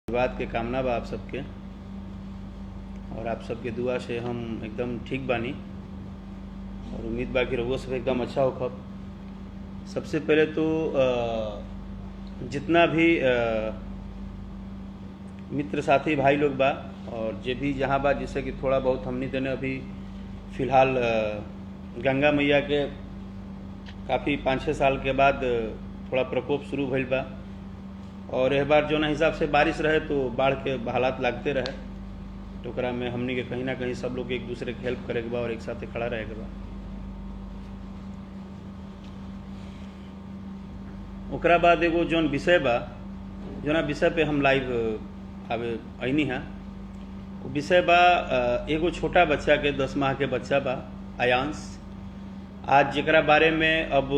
बात के कामना बा आप सबके और आप सबके दुआ से हम एकदम ठीक बानी और उम्मीद बा कि रहुआ सब एकदम अच्छा हो। खब सबसे पहले तो जितना भी मित्र साथी भाई लोग बा और जे भी जहाँ बा, जिससे कि थोड़ा बहुत हमनी देने अभी फ़िलहाल गंगा मैया के काफ़ी 5-6 साल के बाद थोड़ा प्रकोप शुरू भइल बा और यह बार जो ना हिसाब से बारिश रहे तो बाढ़ के हालात लागते रहे, तो ओकरा में हमनी के कहीं ना कहीं सब लोग एक दूसरे के हेल्प करे के बा और एक साथ खड़ा रहे के बा। ओकरा बाद एगो जौन विषय बा, जोना विषय पे हम लाइव आवे अइनी है, वो विषय बा एगो छोटा बच्चा के 10 माह के बच्चा बा आयांश। आज जेकरा बारे में अब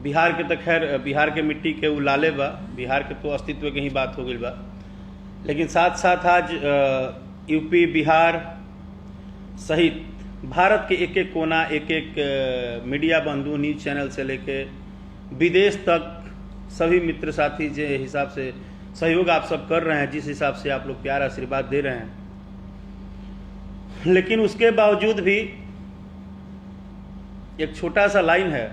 बिहार के तो खैर बिहार के मिट्टी के उ लाले बा, बिहार के तो अस्तित्व के ही बात हो गई बा, लेकिन साथ साथ आज यूपी बिहार सहित भारत के एक एक कोना, एक एक मीडिया बंधु, न्यूज चैनल से लेके विदेश तक सभी मित्र साथी जे हिसाब से सहयोग आप सब कर रहे हैं, जिस हिसाब से आप लोग प्यार आशीर्वाद दे रहे हैं, लेकिन उसके बावजूद भी एक छोटा सा लाइन है,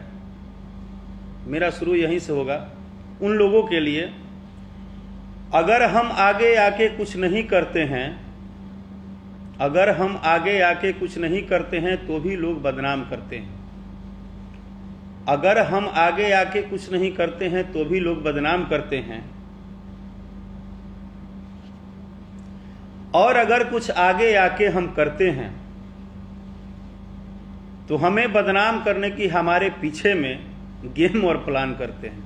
मेरा शुरू यहीं से होगा। उन लोगों के लिए, अगर हम आगे आके कुछ नहीं करते हैं, अगर हम आगे आके कुछ नहीं करते हैं तो भी लोग बदनाम करते हैं। अगर हम आगे आके कुछ नहीं करते हैं तो भी लोग बदनाम करते हैं, और अगर कुछ आगे आके हम करते हैं तो हमें बदनाम करने की हमारे पीछे में गेम और प्लान करते हैं।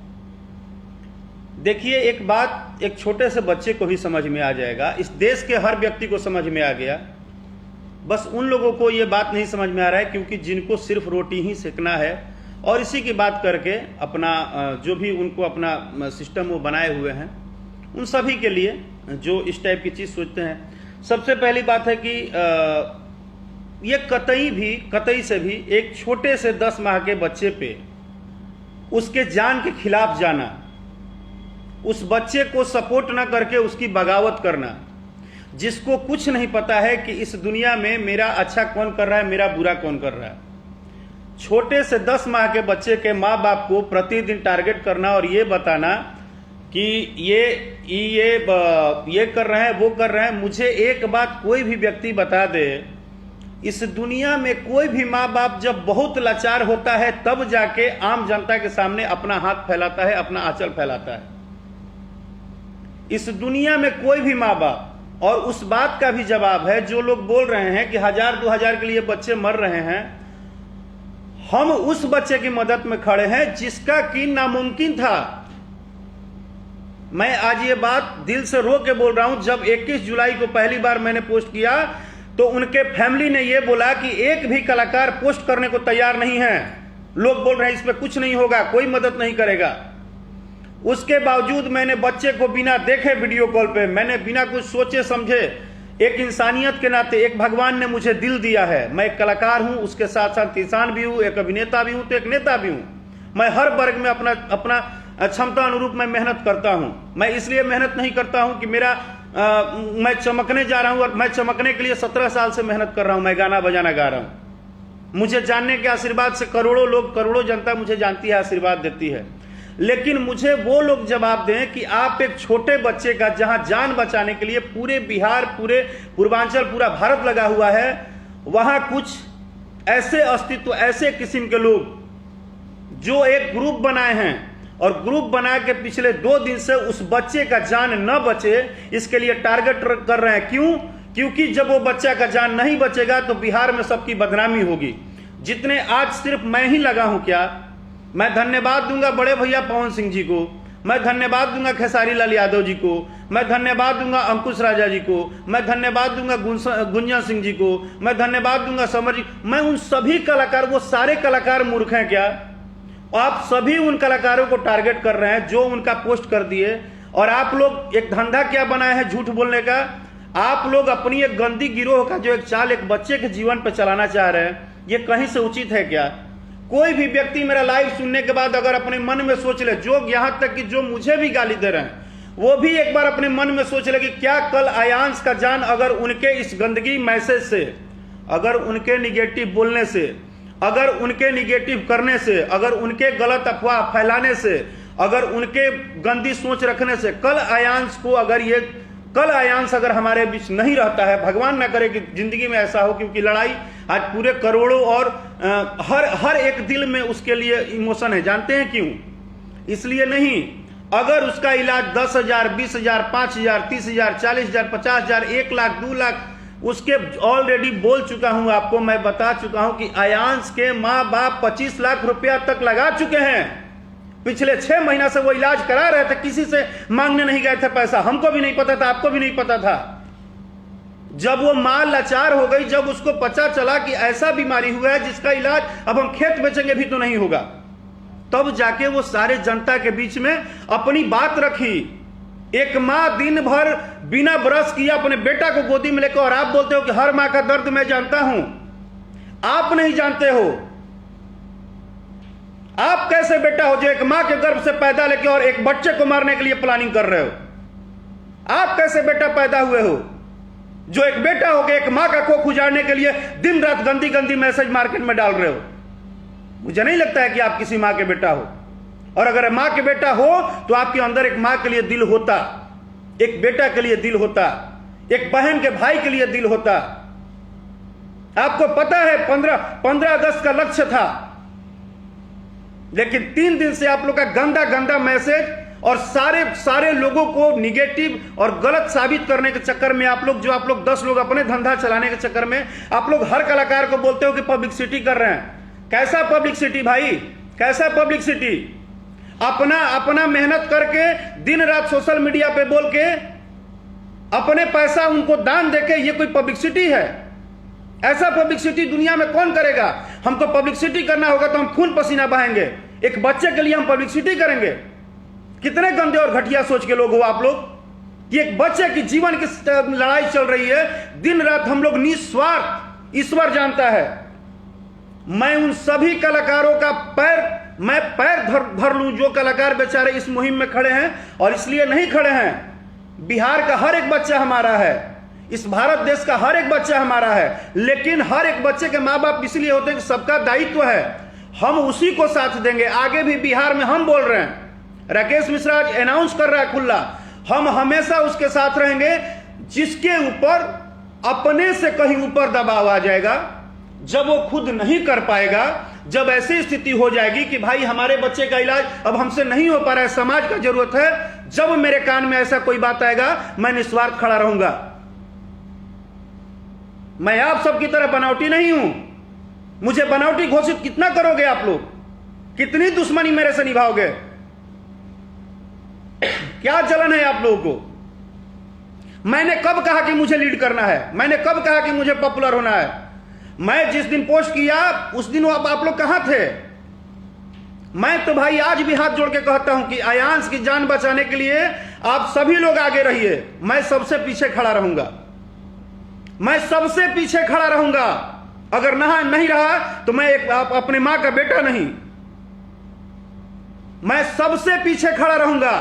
देखिए, एक बात एक छोटे से बच्चे को भी समझ में आ जाएगा, इस देश के हर व्यक्ति को समझ में आ गया, बस उन लोगों को यह बात नहीं समझ में आ रहा है क्योंकि जिनको सिर्फ रोटी ही सेकना है और इसी की बात करके अपना जो भी उनको अपना सिस्टम वो बनाए हुए हैं, उन सभी के लिए जो इस टाइप की चीज़ सोचते हैं। सबसे पहली बात है कि ये कतई से भी एक छोटे से 10 माह के बच्चे पे उसके जान के खिलाफ जाना, उस बच्चे को सपोर्ट ना करके उसकी बगावत करना, जिसको कुछ नहीं पता है कि इस दुनिया में मेरा अच्छा कौन कर रहा है, मेरा बुरा कौन कर रहा है। छोटे से 10 माह के बच्चे के माँ बाप को प्रतिदिन टारगेट करना और ये बताना कि ये कर रहे हैं, वो कर रहे हैं। मुझे एक बात कोई भी व्यक्ति बता दे, इस दुनिया में कोई भी माँ बाप जब बहुत लाचार होता है तब जाके आम जनता के सामने अपना हाथ फैलाता है, अपना आंचल फैलाता है। इस दुनिया में कोई भी माँ बाप, और उस बात का भी जवाब है जो लोग बोल रहे हैं कि 1000-2000 के लिए बच्चे मर रहे हैं, हम उस बच्चे की मदद में खड़े हैं जिसका कि नामुमकिन था। मैं आज ये बात दिल से रो के बोल रहा हूं, जब 21 जुलाई को पहली बार मैंने पोस्ट किया तो उनके फैमिली ने ये बोला कि एक भी कलाकार पोस्ट करने को तैयार नहीं है, लोग बोल रहे हैं इस पे कुछ नहीं होगा, कोई मदद नहीं करेगा। उसके बावजूद मैंने बच्चे को बिना देखे वीडियो कॉल पे, मैंने बिना कुछ सोचे समझे, एक इंसानियत के नाते, एक भगवान ने मुझे दिल दिया है, मैं एक कलाकार हूं, उसके साथ साथ किसान भी हूं, एक अभिनेता भी हूं, तो एक नेता भी हूं। मैं हर वर्ग में अपना क्षमता अनुरूप मैं मेहनत करता हूं। मैं इसलिए मेहनत नहीं करता हूं कि मैं चमकने जा रहा हूं, और मैं चमकने के लिए 17 साल से मेहनत कर रहा हूं, मैं गाना बजाना गा रहा हूं। मुझे जानने के आशीर्वाद से करोड़ों लोग, करोड़ों जनता मुझे जानती है, आशीर्वाद देती है। लेकिन मुझे वो लोग जवाब दें कि आप एक छोटे बच्चे का, जहां जान बचाने के लिए पूरे बिहार, पूरे पूर्वांचल, पूरा भारत लगा हुआ है, वहां कुछ ऐसे अस्तित्व, ऐसे किस्म के लोग जो एक ग्रुप बनाए हैं और ग्रुप बना के पिछले 2 दिन से उस बच्चे का जान न बचे इसके लिए टारगेट कर रहे हैं। क्यों? क्योंकि जब वो बच्चा का जान नहीं बचेगा तो बिहार में सबकी बदनामी होगी। जितने आज सिर्फ मैं ही लगा हूं, क्या मैं धन्यवाद दूंगा बड़े भैया पवन सिंह जी को, मैं धन्यवाद दूंगा खेसारी लाल यादव जी को, मैं धन्यवाद दूंगा अंकुश राजा जी को, मैं धन्यवाद दूंगा गुंजन सिंह जी को, मैं धन्यवाद दूंगा समर जी। मैं उन सभी कलाकार, वो सारे कलाकार मूर्ख हैं क्या? आप सभी उन कलाकारों को टारगेट कर रहे हैं जो उनका पोस्ट कर दिए, और आप लोग एक धंधा क्या बनाए हैं झूठ बोलने का। आप लोग अपनी एक गंदी गिरोह का जो एक चाल एक बच्चे के जीवन पर चलाना चाह रहे हैं, ये कहीं से उचित है क्या? कोई भी व्यक्ति मेरा लाइव सुनने के बाद अगर अपने मन में सोच ले, जो यहां तक कि जो मुझे भी गाली दे रहे हैं, वो भी एक बार अपने मन में सोच ले कि क्या कल आयांश का जान अगर उनके इस गंदगी मैसेज से, अगर उनके निगेटिव बोलने से, अगर उनके निगेटिव करने से, अगर उनके गलत अफवाह फैलाने से, अगर उनके गंदी सोच रखने से कल आयांश को कल आयांश अगर हमारे बीच नहीं रहता है, भगवान ना करे कि जिंदगी में ऐसा हो, क्योंकि लड़ाई आज पूरे करोड़ों और हर एक दिल में उसके लिए इमोशन है। जानते हैं क्यों? इसलिए नहीं, अगर उसका इलाज 10,000, 20,000, 5,000, 30,000, 40,000, 50,000, 1 लाख, 2 लाख, उसके ऑलरेडी बोल चुका हूं आपको, मैं बता चुका हूं कि आयांश के माँ बाप 25 लाख रुपया तक लगा चुके हैं। पिछले 6 महीना से वो इलाज करा रहे थे, किसी से मांगने नहीं गए थे पैसा। हमको भी नहीं पता था, आपको भी नहीं पता था। जब वो मां लाचार हो गई, जब उसको पता चला कि ऐसा बीमारी हुआ है जिसका इलाज अब हम खेत बेचेंगे भी तो नहीं होगा, तब जाके वो सारे जनता के बीच में अपनी बात रखी। एक मां दिन भर बिना ब्रश किए अपने बेटा को गोदी में लेकर, और आप बोलते हो कि हर मां का दर्द मैं जानता हूं। आप नहीं जानते हो। आप कैसे बेटा हो जो एक मां के गर्भ से पैदा लेके और एक बच्चे को मारने के लिए प्लानिंग कर रहे हो? आप कैसे बेटा पैदा हुए हो जो एक बेटा हो के एक मां का कोख उजाड़ने के लिए दिन रात गंदी गंदी मैसेज मार्केट में डाल रहे हो? मुझे नहीं लगता है कि आप किसी मां के बेटा हो। और अगर मां के बेटा हो तो आपके अंदर एक मां के लिए दिल होता, एक बेटा के लिए दिल होता, एक बहन के भाई के लिए दिल होता। आपको पता है 15 अगस्त का लक्ष्य था, लेकिन 3 दिन से आप लोग का गंदा गंदा मैसेज और सारे लोगों को निगेटिव और गलत साबित करने के चक्कर में आप लोग 10 लोग अपने धंधा चलाने के चक्कर में आप लोग हर कलाकार को बोलते हो कि पब्लिसिटी कर रहे हैं। कैसा पब्लिसिटी भाई? कैसा पब्लिसिटी? अपना मेहनत करके दिन रात सोशल मीडिया पे बोल के अपने पैसा उनको दान देके, ये कोई पब्लिसिटी है? ऐसा पब्लिसिटी दुनिया में कौन करेगा? हमको पब्लिसिटी करना होगा तो हम खून पसीना बहाएंगे। एक बच्चे के लिए हम पब्लिसिटी करेंगे? कितने गंदे और घटिया सोच के लोग हो आप लोग कि एक बच्चे की जीवन की लड़ाई चल रही है, दिन रात हम लोग निस्वार्थ, ईश्वर जानता है। मैं उन सभी कलाकारों का पैर धर लूं जो कलाकार बेचारे इस मुहिम में खड़े हैं, और इसलिए नहीं खड़े हैं। बिहार का हर एक बच्चा हमारा है, इस भारत देश का हर एक बच्चा हमारा है, लेकिन हर एक बच्चे के माँ बाप इसलिए होते हैं कि सबका दायित्व है, हम उसी को साथ देंगे। आगे भी बिहार में हम बोल रहे हैं, राकेश मिश्रा आज अनाउंस कर रहा है खुला, हम हमेशा उसके साथ रहेंगे जिसके ऊपर अपने से कहीं ऊपर दबाव आ जाएगा, जब वो खुद नहीं कर पाएगा, जब ऐसी स्थिति हो जाएगी कि भाई हमारे बच्चे का इलाज अब हमसे नहीं हो पा रहा है, समाज का जरूरत है, जब मेरे कान में ऐसा कोई बात आएगा, मैं निस्वार्थ खड़ा रहूंगा। मैं आप सबकी तरह बनावटी नहीं हूं। मुझे बनावटी घोषित कितना करोगे आप लोग? कितनी दुश्मनी मेरे से निभाओगे? क्या जलन है आप लोगों को? मैंने कब कहा कि मुझे लीड करना है? मैंने कब कहा कि मुझे पॉपुलर होना है? मैं जिस दिन पोस्ट किया उस दिन आप लोग कहां थे? मैं तो भाई आज भी हाथ जोड़ के कहता हूं कि आयांश की जान बचाने के लिए आप सभी लोग आगे रहिए, मैं सबसे पीछे खड़ा रहूंगा। मैं सबसे पीछे खड़ा रहूंगा। अगर नहीं रहा तो मैं अपने मां का बेटा नहीं, मैं सबसे पीछे खड़ा रहूंगा।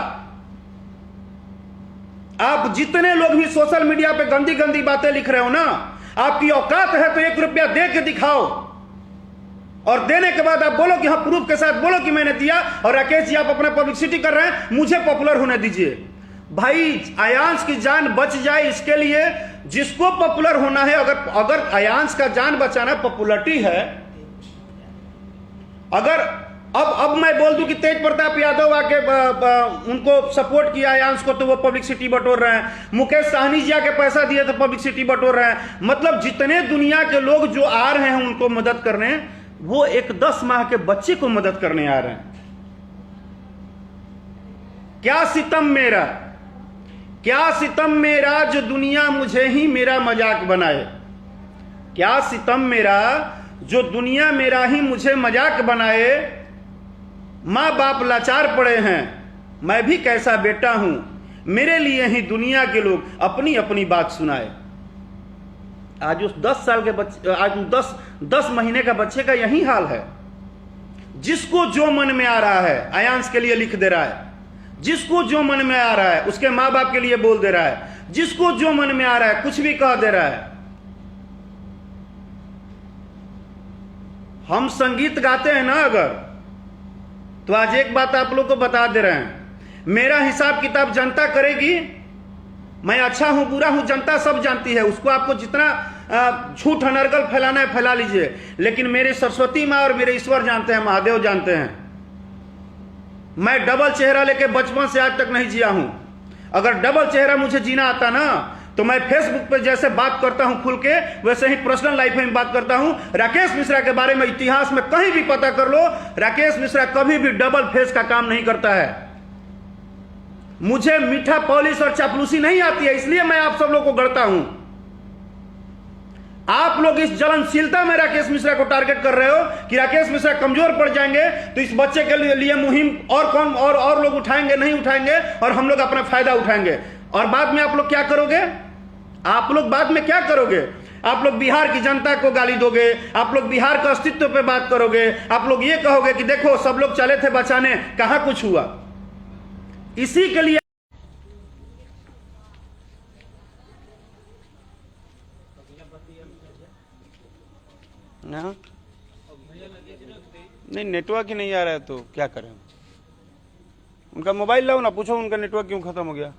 आप जितने लोग भी सोशल मीडिया पे गंदी गंदी बातें लिख रहे हो ना, आपकी औकात है तो 1 रुपया दे के दिखाओ, और देने के बाद आप बोलो कि हाँ, प्रूफ के साथ बोलो कि मैंने दिया। और राकेश जी आप अपना पब्लिसिटी कर रहे हैं, मुझे पॉपुलर होने दीजिए। भाई आयांश की जान बच जाए, इसके लिए जिसको पॉपुलर होना है, अगर आयांश का जान बचाना पॉपुलरिटी है, अगर अब मैं बोल दूं कि तेज प्रताप यादव आके उनको सपोर्ट किया आयांश को, तो वो पब्लिसिटी बटोर रहे हैं। मुकेश साहनी जी आके पैसा दिए तो पब्लिसिटी बटोर रहे हैं। मतलब जितने दुनिया के लोग जो आ रहे हैं उनको मदद करने, वो एक 10 माह के बच्चे को मदद करने आ रहे हैं। क्या सितम मेरा, क्या सितम मेरा जो दुनिया मुझे ही मेरा मजाक बनाए। क्या सितम मेरा जो दुनिया मेरा ही मुझे मजाक बनाए। माँ बाप लाचार पड़े हैं, मैं भी कैसा बेटा हूं, मेरे लिए ही दुनिया के लोग अपनी अपनी बात सुनाए। आज उस 10 साल के बच्चे, आज उस 10 महीने का बच्चे का यही हाल है। जिसको जो मन में आ रहा है अयांश के लिए लिख दे रहा है, जिसको जो मन में आ रहा है उसके मां बाप के लिए बोल दे रहा है, जिसको जो मन में आ रहा है कुछ भी कह दे रहा है। हम संगीत गाते हैं ना अगर, तो आज एक बात आप लोग को बता दे रहे हैं, मेरा हिसाब किताब जनता करेगी। मैं अच्छा हूं बुरा हूं जनता सब जानती है, उसको आपको जितना झूठ अनर्गल फैलाना है फैला लीजिए, लेकिन मेरी सरस्वती मां और मेरे ईश्वर जानते हैं, महादेव जानते हैं। मैं डबल चेहरा लेके बचपन से आज तक नहीं जिया हूं। अगर डबल चेहरा मुझे जीना आता ना, तो मैं फेसबुक पे जैसे बात करता हूं खुल के, वैसे ही पर्सनल लाइफ में बात करता हूं। राकेश मिश्रा के बारे में इतिहास में कहीं भी पता कर लो, राकेश मिश्रा कभी भी डबल फेस का काम नहीं करता है। मुझे मीठा पॉलिश और चापलूसी नहीं आती है, इसलिए मैं आप सब लोग को गढ़ता हूं। आप लोग इस जलनशीलता में राकेश मिश्रा को टारगेट कर रहे हो कि राकेश मिश्रा कमजोर पड़ जाएंगे तो इस बच्चे के लिए मुहिम और कौन और लोग उठाएंगे, नहीं उठाएंगे, और हम लोग अपना फायदा उठाएंगे। और बाद में आप लोग क्या करोगे? आप लोग बाद में क्या करोगे? आप लोग बिहार की जनता को गाली दोगे, आप लोग बिहार के अस्तित्व पे बात करोगे, आप लोग ये कहोगे कि देखो सब लोग चले थे बचाने, कहां कुछ हुआ। इसी के लिए ना, नहीं नेटवर्क ही नहीं आ रहा है तो क्या करें। उनका मोबाइल लाओ ना, पूछो उनका नेटवर्क क्यों खत्म हो गया।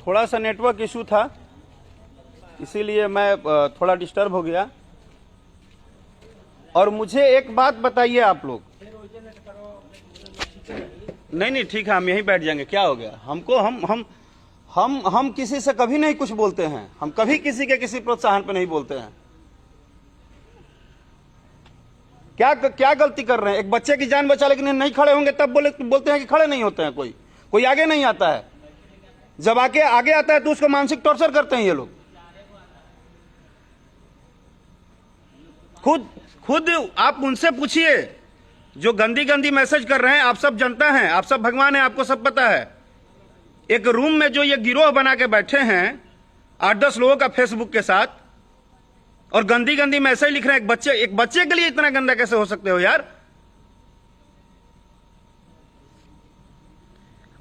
थोड़ा सा नेटवर्क इशू था, इसीलिए मैं थोड़ा डिस्टर्ब हो गया। और मुझे एक बात बताइए आप लोग, नहीं ठीक है, हम यहीं बैठ जाएंगे, क्या हो गया हमको। हम किसी से कभी नहीं कुछ बोलते हैं, हम कभी किसी के किसी प्रोत्साहन पे नहीं बोलते हैं। क्या गलती कर रहे हैं? एक बच्चे की जान बचा लेकिन नहीं खड़े होंगे तब बोलते हैं कि खड़े नहीं होते हैं। कोई आगे नहीं आता है, जब आगे आता है तो उसको मानसिक टॉर्चर करते हैं ये लोग। खुद आप उनसे पूछिए जो गंदी मैसेज कर रहे हैं। आप सब जनता हैं, आप सब भगवान हैं, आपको सब पता है। एक रूम में जो ये गिरोह बना के बैठे हैं 8-10 लोगों का फेसबुक के साथ, और गंदी मैसेज लिख रहे हैं। एक बच्चे के लिए इतना गंदा कैसे हो सकते हो यार।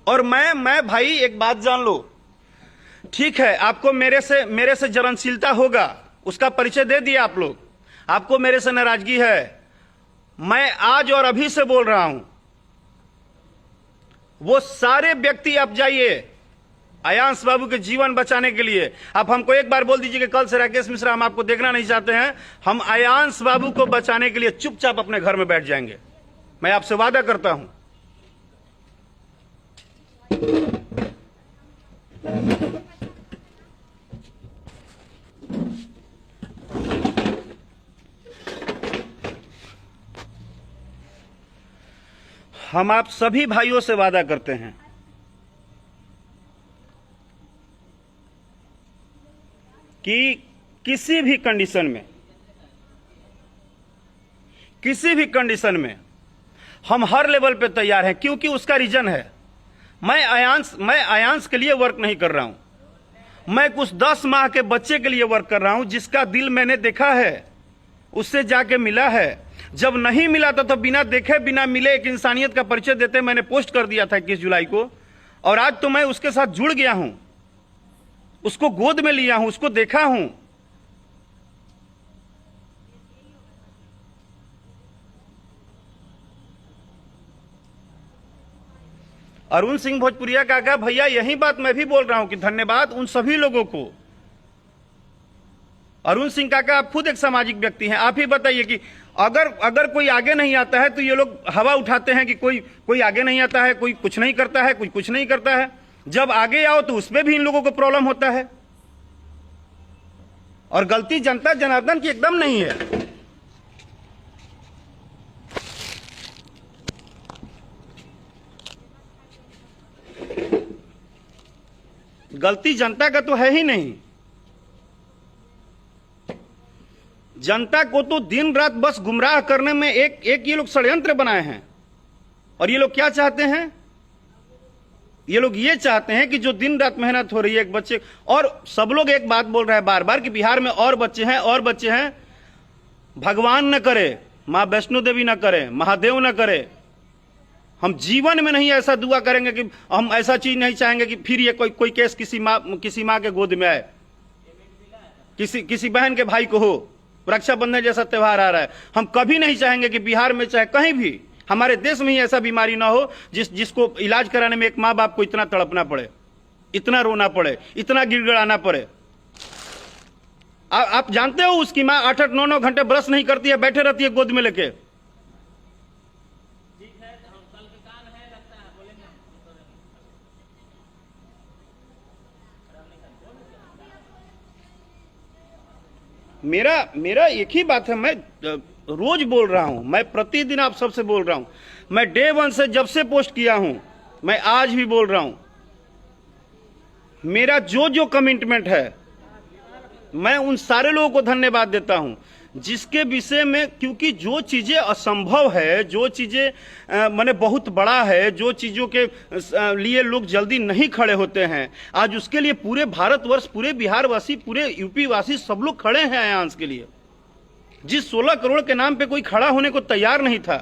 और मैं भाई एक बात जान लो, ठीक है आपको मेरे से जलनशीलता होगा, उसका परिचय दे दिया आप लोग, आपको मेरे से नाराजगी है। मैं आज और अभी से बोल रहा हूं, वो सारे व्यक्ति आप जाइए अयांश बाबू के जीवन बचाने के लिए। आप हमको एक बार बोल दीजिए कि कल से राकेश मिश्रा हम आपको देखना नहीं चाहते हैं, हम अयांश बाबू को बचाने के लिए चुपचाप अपने घर में बैठ जाएंगे। मैं आपसे वादा करता हूं। हम आप सभी भाइयों से वादा करते हैं कि किसी भी कंडीशन में हम हर लेवल पे तैयार हैं। क्योंकि उसका रीजन है, मैं अयांश के लिए वर्क नहीं कर रहा हूं, मैं कुछ 10 माह के बच्चे के लिए वर्क कर रहा हूं जिसका दिल मैंने देखा है, उससे जाके मिला है। जब नहीं मिला था तो बिना देखे बिना मिले एक इंसानियत का परिचय देते मैंने पोस्ट कर दिया था 21 जुलाई को, और आज तो मैं उसके साथ जुड़ गया हूं, उसको गोद में लिया हूं, उसको देखा हूं। अरुण सिंह भोजपुरिया काका भैया, यही बात मैं भी बोल रहा हूं कि धन्यवाद उन सभी लोगों को। अरुण सिंह काका आप खुद एक सामाजिक व्यक्ति हैं, आप ही बताइए कि अगर कोई आगे नहीं आता है तो ये लोग हवा उठाते हैं कि कोई आगे नहीं आता है, कोई कुछ नहीं करता है, कोई कुछ नहीं करता है। जब आगे आओ तो उसमें भी इन लोगों को प्रॉब्लम होता है। और गलती जनता जनार्दन की एकदम नहीं है। गलती जनता का तो है ही नहीं। जनता को तो दिन रात बस गुमराह करने में एक ये लोग षड्यंत्र बनाए हैं। और ये लोग क्या चाहते हैं? ये लोग ये चाहते हैं कि जो दिन रात मेहनत हो रही है एक बच्चे, और सब लोग एक बात बोल रहे हैं बार बार कि बिहार में और बच्चे हैं। भगवान न करे, मां वैष्णो देवी न करे, महादेव न करे, हम जीवन में नहीं ऐसा दुआ करेंगे कि हम ऐसा चीज नहीं चाहेंगे कि फिर ये कोई केस किसी माँ के गोद में आए, किसी बहन के भाई को हो। रक्षाबंधन जैसा त्योहार आ रहा है, हम कभी नहीं चाहेंगे कि बिहार में चाहे कहीं भी हमारे देश में ही ऐसा बीमारी ना हो जिसको इलाज कराने में एक माँ बाप को इतना तड़पना पड़े, इतना रोना पड़े, इतना गिड़गिड़ाना पड़े। आप जानते हो उसकी माँ 8-8, 9-9 घंटे ब्रश नहीं करती है, बैठे रहती है गोद में लेके। मेरा एक ही बात है, मैं रोज बोल रहा हूं, मैं प्रतिदिन आप सबसे बोल रहा हूं, मैं डे 1 से जब से पोस्ट किया हूं, मैं आज भी बोल रहा हूं, मेरा जो कमिटमेंट है मैं उन सारे लोगों को धन्यवाद देता हूं जिसके विषय में, क्योंकि जो चीजें असंभव है, जो चीजें माने बहुत बड़ा है, जो चीजों के लिए लोग जल्दी नहीं खड़े होते हैं, आज उसके लिए पूरे भारतवर्ष, पूरे बिहार वासी, पूरे यूपी वासी सब लोग खड़े हैं आयांश के लिए। जिस 16 करोड़ के नाम पे कोई खड़ा होने को तैयार नहीं था,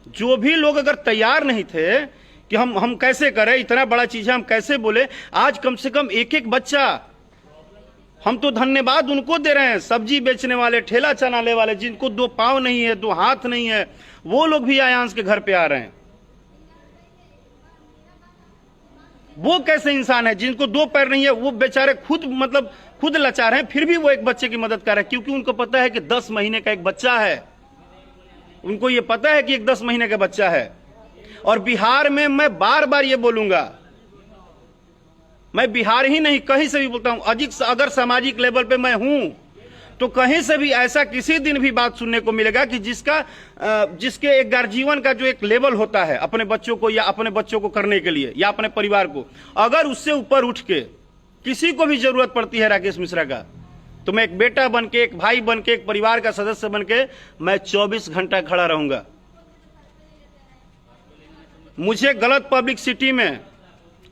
जो भी लोग अगर तैयार नहीं थे कि हम कैसे करें, इतना बड़ा चीज है, हम कैसे बोले, आज कम से कम एक बच्चा, हम तो धन्यवाद उनको दे रहे हैं, सब्जी बेचने वाले, ठेला चलाने वाले, जिनको 2 पांव नहीं है, 2 हाथ नहीं है, वो लोग भी आयांश के घर पे आ रहे हैं। वो कैसे इंसान है जिनको 2 पैर नहीं है, वो बेचारे खुद लाचार हैं, फिर भी वो एक बच्चे की मदद कर रहे हैं, क्योंकि उनको पता है कि 10 महीने का एक बच्चा है। उनको ये पता है कि एक 10 महीने का बच्चा है। और बिहार में मैं बार बार ये बोलूंगा, मैं बिहार ही नहीं कहीं से भी बोलता हूं, अगर सामाजिक लेवल पे मैं हूं तो कहीं से भी ऐसा किसी दिन भी बात सुनने को मिलेगा कि जिसके एक गार्जियन का जो एक लेवल होता है अपने बच्चों को, या अपने बच्चों को करने के लिए, या अपने परिवार को, अगर उससे ऊपर उठ के किसी को भी जरूरत पड़ती है राकेश मिश्रा का, तो मैं एक बेटा बन के, एक भाई बन के, एक परिवार का सदस्य बन के मैं 24 घंटा खड़ा रहूंगा। मुझे गलत पब्लिसिटी में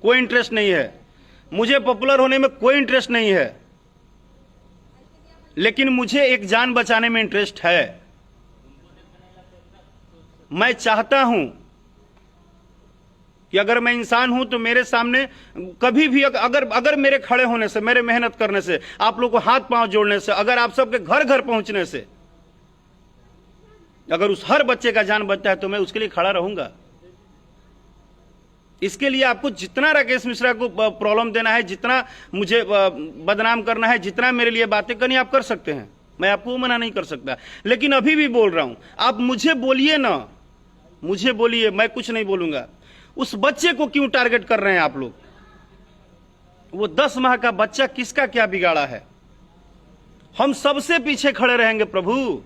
कोई इंटरेस्ट नहीं है, मुझे पॉपुलर होने में कोई इंटरेस्ट नहीं है, लेकिन मुझे एक जान बचाने में इंटरेस्ट है। मैं चाहता हूं कि अगर मैं इंसान हूं तो मेरे सामने कभी भी अगर मेरे खड़े होने से, मेरे मेहनत करने से, आप लोगों को हाथ पांव जोड़ने से, अगर आप सबके घर घर पहुंचने से अगर उस हर बच्चे का जान बचता है तो मैं उसके लिए खड़ा रहूंगा। इसके लिए आपको जितना राकेश मिश्रा को प्रॉब्लम देना है, जितना मुझे बदनाम करना है, जितना मेरे लिए बातें करनी आप कर सकते हैं, मैं आपको मना नहीं कर सकता। लेकिन अभी भी बोल रहा हूं, आप मुझे बोलिए ना, मुझे बोलिए, मैं कुछ नहीं बोलूंगा। उस बच्चे को क्यों टारगेट कर रहे हैं आप लोग? वो 10 माह का बच्चा किसका क्या बिगाड़ा है? हम सबसे पीछे खड़े रहेंगे प्रभु,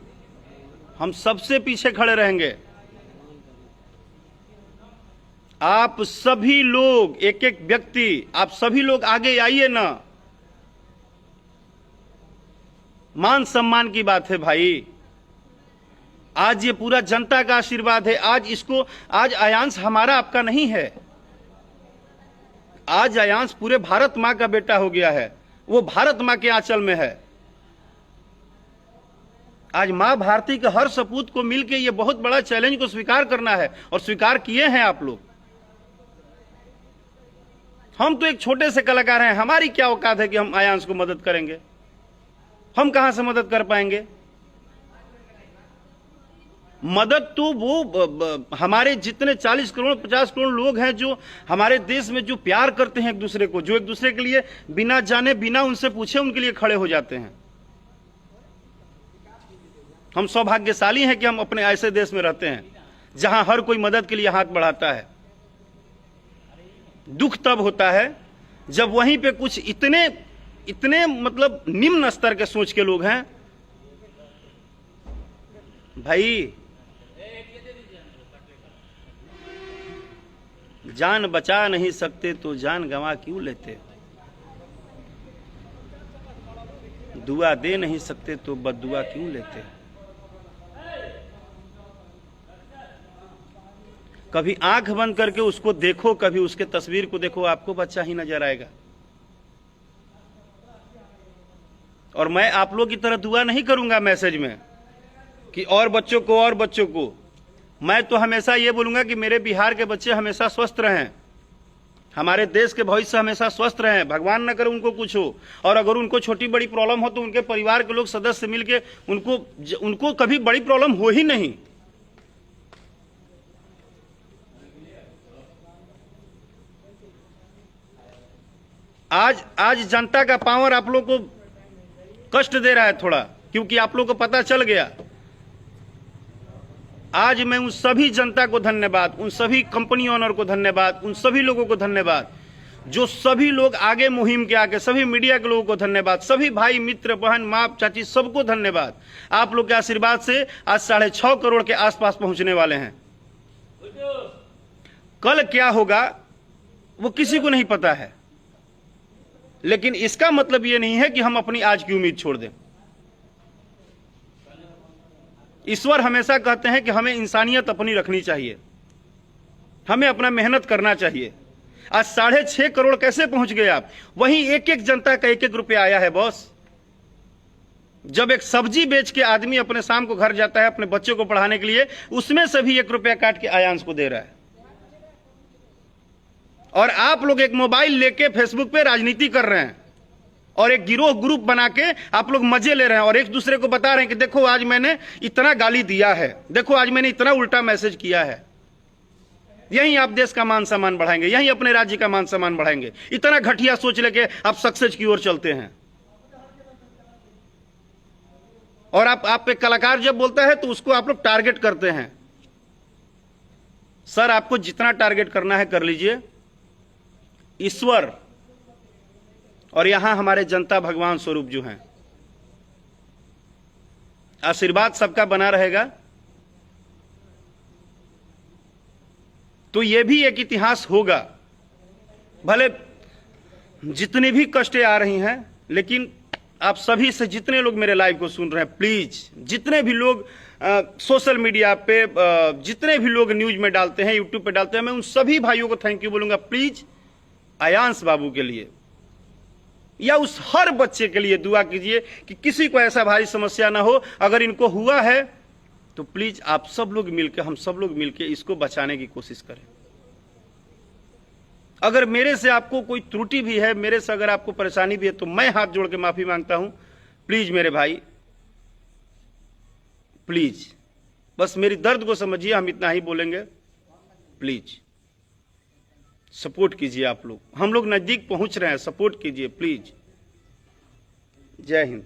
हम सबसे पीछे खड़े रहेंगे। आप सभी लोग, एक एक व्यक्ति, आप सभी लोग आगे आइए ना। मान सम्मान की बात है भाई, आज ये पूरा जनता का आशीर्वाद है। आज आयांश हमारा आपका नहीं है, आज आयांश पूरे भारत मां का बेटा हो गया है, वो भारत मां के आंचल में है। आज मां भारती के हर सपूत को मिलकर ये बहुत बड़ा चैलेंज को स्वीकार करना है, और स्वीकार किए हैं आप लोग। हम तो एक छोटे से कलाकार हैं, हमारी क्या औकात है कि हम आयांश को मदद करेंगे? हम कहां से मदद कर पाएंगे? मदद तो वो हमारे जितने 40 करोड़ 50 करोड़ लोग हैं जो हमारे देश में जो प्यार करते हैं एक दूसरे को, जो एक दूसरे के लिए बिना जाने, बिना उनसे पूछे उनके लिए खड़े हो जाते हैं। हम सौभाग्यशाली हैं कि हम अपने ऐसे देश में रहते हैं जहां हर कोई मदद के लिए हाथ बढ़ाता है। दुख तब होता है जब वहीं पे कुछ इतने मतलब निम्न स्तर के सोच के लोग हैं। भाई जान बचा नहीं सकते तो जान गंवा क्यों लेते? दुआ दे नहीं सकते तो बद्दुआ क्यों लेते? कभी आंख बंद करके उसको देखो, कभी उसके तस्वीर को देखो, आपको बच्चा ही नजर आएगा। और मैं आप लोग की तरह दुआ नहीं करूंगा मैसेज में कि और बच्चों को और बच्चों को। मैं तो हमेशा ये बोलूंगा कि मेरे बिहार के बच्चे हमेशा स्वस्थ रहें, हमारे देश के भविष्य हमेशा स्वस्थ रहें, भगवान न करे उनको कुछ हो। और अगर उनको छोटी बड़ी प्रॉब्लम हो तो उनके परिवार के लोग सदस्य मिलके उनको कभी बड़ी प्रॉब्लम हो ही नहीं। आज जनता का पावर आप लोग को कष्ट दे रहा है थोड़ा, क्योंकि आप लोग को पता चल गया। आज मैं उन सभी जनता को धन्यवाद, उन सभी कंपनी ओनर को धन्यवाद, उन सभी लोगों को धन्यवाद, जो सभी लोग आगे मुहिम के आके, सभी मीडिया के लोगों को धन्यवाद, सभी भाई मित्र बहन माँ चाची सबको धन्यवाद। आप लोग के आशीर्वाद से आज 6.5 करोड़ के आसपास पहुंचने वाले हैं। कल क्या होगा वो किसी को नहीं पता है, लेकिन इसका मतलब ये नहीं है कि हम अपनी आज की उम्मीद छोड़ दें। ईश्वर हमेशा कहते हैं कि हमें इंसानियत अपनी रखनी चाहिए, हमें अपना मेहनत करना चाहिए। आज 6.5 करोड़ कैसे पहुंच गए आप? वहीं एक एक जनता का 1-1 रुपया आया है बॉस। जब एक सब्जी बेच के आदमी अपने शाम को घर जाता है अपने बच्चों को पढ़ाने के लिए, उसमें से भी 1 रुपया काट के आयांश को दे रहा है। और आप लोग एक मोबाइल लेके फेसबुक पे राजनीति कर रहे हैं और एक गिरोह ग्रुप बना के आप लोग मजे ले रहे हैं और एक दूसरे को बता रहे हैं कि देखो आज मैंने इतना गाली दिया है, देखो आज मैंने इतना उल्टा मैसेज किया है। यहीं आप देश का मान सम्मान बढ़ाएंगे, यहीं अपने राज्य का मान सम्मान बढ़ाएंगे। इतना घटिया सोच लेके आप सक्सेस की ओर चलते हैं। और आप पे कलाकार जब बोलता है तो उसको आप लोग टारगेट करते हैं। सर आपको जितना टारगेट करना है कर लीजिए। ईश्वर और यहां हमारे जनता भगवान स्वरूप जो हैं, आशीर्वाद सबका बना रहेगा। तो यह भी एक इतिहास होगा। भले जितनी भी कष्टें आ रही हैं, लेकिन आप सभी से जितने लोग मेरे लाइव को सुन रहे हैं, प्लीज जितने भी लोग सोशल मीडिया पे जितने भी लोग न्यूज में डालते हैं, यूट्यूब पे डालते हैं, मैं उन सभी भाइयों को थैंक यू बोलूंगा। प्लीज आयांश बाबू के लिए या उस हर बच्चे के लिए दुआ कीजिए कि किसी को ऐसा भारी समस्या ना हो। अगर इनको हुआ है तो प्लीज आप सब लोग मिलकर, हम सब लोग मिलकर इसको बचाने की कोशिश करें। अगर मेरे से आपको कोई त्रुटि भी है, मेरे से अगर आपको परेशानी भी है, तो मैं हाथ जोड़ के माफी मांगता हूं। प्लीज मेरे भाई, प्लीज बस मेरी दर्द को समझिए, हम इतना ही बोलेंगे। प्लीज सपोर्ट कीजिए आप लोग, हम लोग नजदीक पहुंच रहे हैं, सपोर्ट कीजिए प्लीज। जय हिंद।